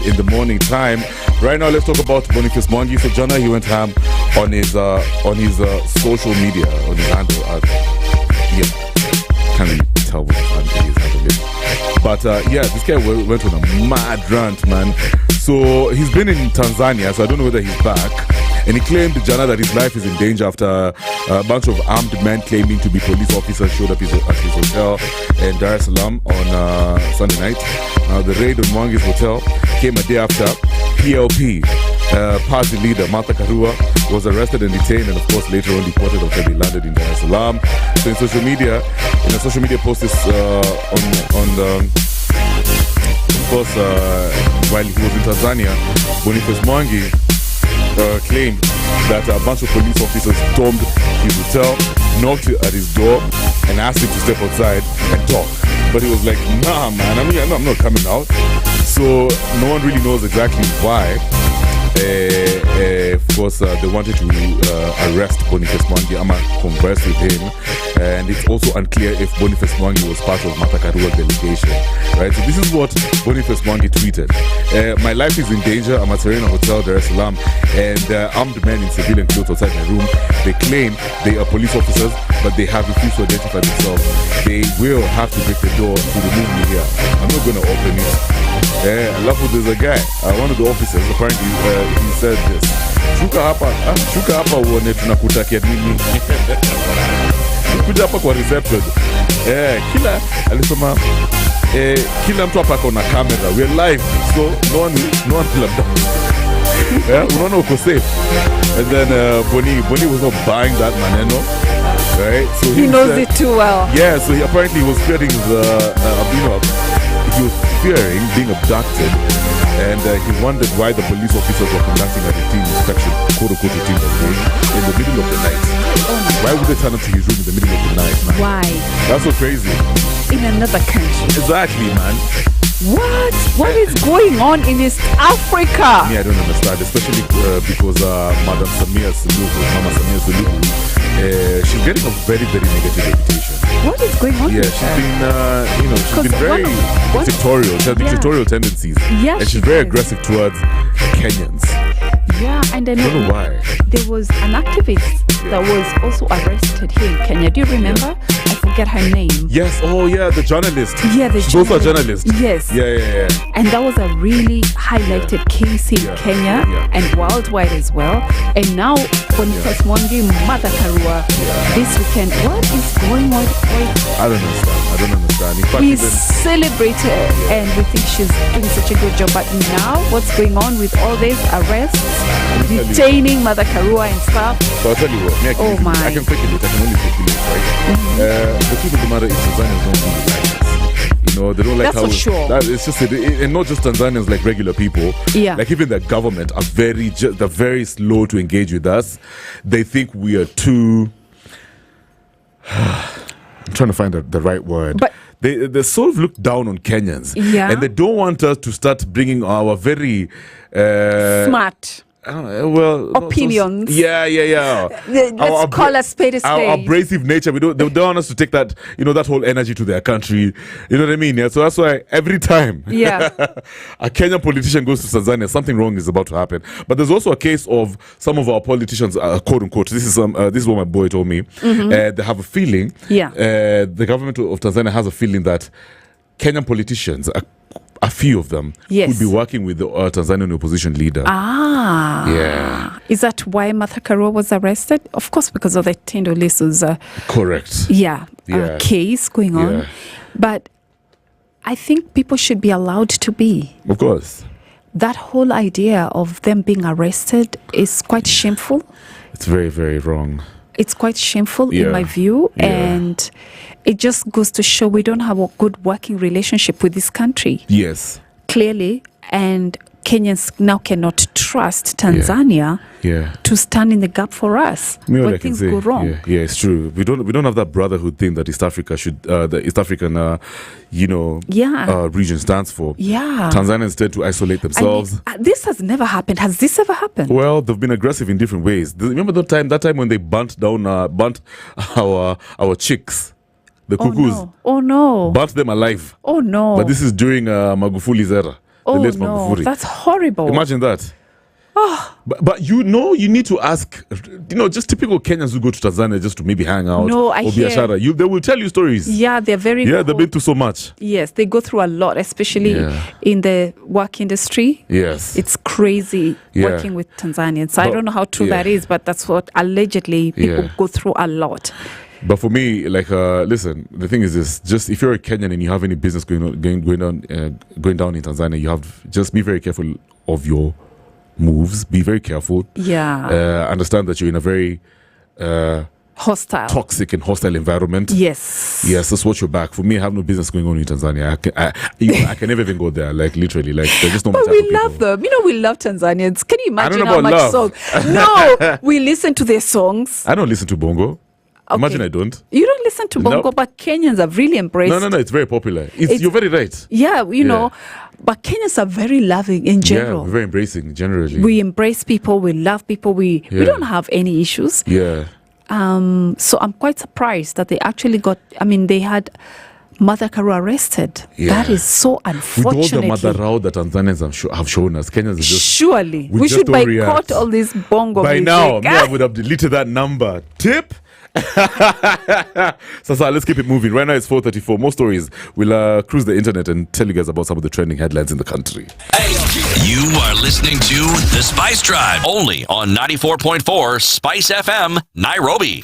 in the morning time. Right now, let's talk about Boniface Mwangi. So, Jana, he went ham on his social media, on his handle. Can't really tell what his handle is. But this guy went on a mad rant, man. So he's been in Tanzania, so I don't know whether he's back. And he claimed, Jana, that his life is in danger after a bunch of armed men claiming to be police officers showed up at his hotel in Dar es Salaam on Sunday night. The raid on Mwangi's hotel came a day after PLP, party leader Martha Karua, was arrested and detained, and of course later on deported after he landed in Dar es Salaam. So in a social media post this while he was in Tanzania, Boniface Mwangi claimed that a bunch of police officers stormed his hotel, knocked at his door, and asked him to step outside and talk. But he was like, nah, man, I'm not coming out. So no one really knows exactly why. Of course, they wanted to arrest Boniface Mwangi. I'm going to converse with him. And it's also unclear if Boniface Mwangi was part of Martha Karua's delegation. Right? So this is what Boniface Mwangi tweeted. My life is in danger. I'm at Serena Hotel, Dar es Salaam, and armed men in civilian clothes outside my room. They claim they are police officers, but they have refused to identify themselves. They will have to break the door to remove me here. I'm not going to open it. I love who there's a guy, one of the officers, apparently he said this. Shuka hapa uone tunakutakia nini. Kuja hapa kwa reception. Alisema kila mtu hapa kona camera. We're live, so no one will have done. Unaona uko safe. And then Boni was not buying that maneno. Right? So he knows it too well. Yeah, so he apparently was fearing he was fearing being abducted, and he wondered why the police officers were conducting a routine inspection, quote-unquote routine in the middle of the night. Why would they turn up to his room in the middle of the night, man? Why? That's so crazy. In another country. Exactly, man. What is going on in East Africa? I don't understand, especially because Mama Samia Suluhu, she's getting a very, very negative reputation. What is going on? Yeah, she's been very dictatorial. She has dictatorial tendencies. Yeah, and she's very aggressive towards Kenyans. Yeah, and I don't know why. There was an activist that was also arrested here in Kenya. Do you remember? I forget her name. Yes, the journalist. Yeah, she's also a journalist. Yes. Yeah. And that was a really highlighted case in Kenya and worldwide as well. And now, Boniface Mwangi, Martha Karua, this weekend, what is going on? I don't understand. In fact, we celebrated and we think she's doing such a good job. But now, what's going on with all these arrests, detaining Martha Karua and stuff? So I'll tell you what, I can speculate. I can only speculate, right? The truth of the matter is Tanzanians don't really like this. They don't like that's for sure. It's just, and not just Tanzanians, like regular people. Yeah. Like even the government are they're very slow to engage with us. They think we are too... I'm trying to find the right word. But they sort of look down on Kenyans. Yeah. And they don't want us to start bringing our very... smart... opinions. Let's call a spade a spade. Our abrasive nature. They don't want us to take that, that whole energy to their country. You know what I mean? Yeah. So that's why every time a Kenyan politician goes to Tanzania, something wrong is about to happen. But there's also a case of some of our politicians, quote unquote. This is what my boy told me. They have a feeling. The government of Tanzania has a feeling that Kenyan politicians, a few of them, would be working with the Tanzanian opposition leader. Yeah. Is that why Martha Karua was arrested? Of course, because of the Tendo Lissu's correct. Case going on. But I think people should be allowed to be. Of course. That whole idea of them being arrested is quite shameful. It's very, very wrong. It's quite shameful in my view, and it just goes to show we don't have a good working relationship with this country. Yes. Clearly, and Kenyans now cannot trust Tanzania to stand in the gap for us when things go wrong. Yeah, it's true. We don't have that brotherhood thing that East Africa should, the East African, region stands for. Yeah. Tanzanians tend to isolate themselves. This has never happened. Has this ever happened? Well, they've been aggressive in different ways. Remember that time when they burnt our chicks, the cuckoos? Oh no! Burnt them alive. Oh no! But this is during Magufuli's era. Oh, late no, Magufuli. that's horrible. Imagine that. But you need to ask, just typical Kenyans who go to Tanzania just to maybe hang out No, I or hear- biashara. They will tell you stories. Yeah, they're very Yeah, they've been through so much. Yes, they go through a lot, especially in the work industry. Yes. It's crazy working with Tanzanians. So I don't know how true that is, but that's what allegedly people go through a lot. But for me, listen, the thing is this: just if you're a Kenyan and you have any business going down in Tanzania, you have just be very careful of your moves. Be very careful. Yeah. Understand that you're in a very Hostile. toxic and hostile environment. Yes. Yes, just watch your back. For me, I have no business going on in Tanzania. I can never even go there. Like literally, they're just not my But type we of people. love them. We love Tanzanians. Can you imagine know how about much love. songs? No, we listen to their songs. I don't listen to bongo. Okay. Imagine I don't. You don't listen to bongo, Nope. but Kenyans have really embraced. No, it's very popular. You're very right. Yeah, know, but Kenyans are very loving in general. Yeah, very embracing generally. We embrace people. We love people. We don't have any issues. Yeah. So I'm quite surprised that they actually they had Mother Karua arrested. Yeah. That is so With all the unfortunate. Madarao that Tanzanians have shown us, Kenyans are just... Surely. we We just should don't boycott react. all this bongo By music. now, I would have deleted that number. Tip? Sasa, let's keep it moving. Right now it's 4:34. More stories. We'll cruise the internet and tell you guys about some of the trending headlines in the country. You are listening to The Spice Drive, only on 94.4 Spice FM, Nairobi.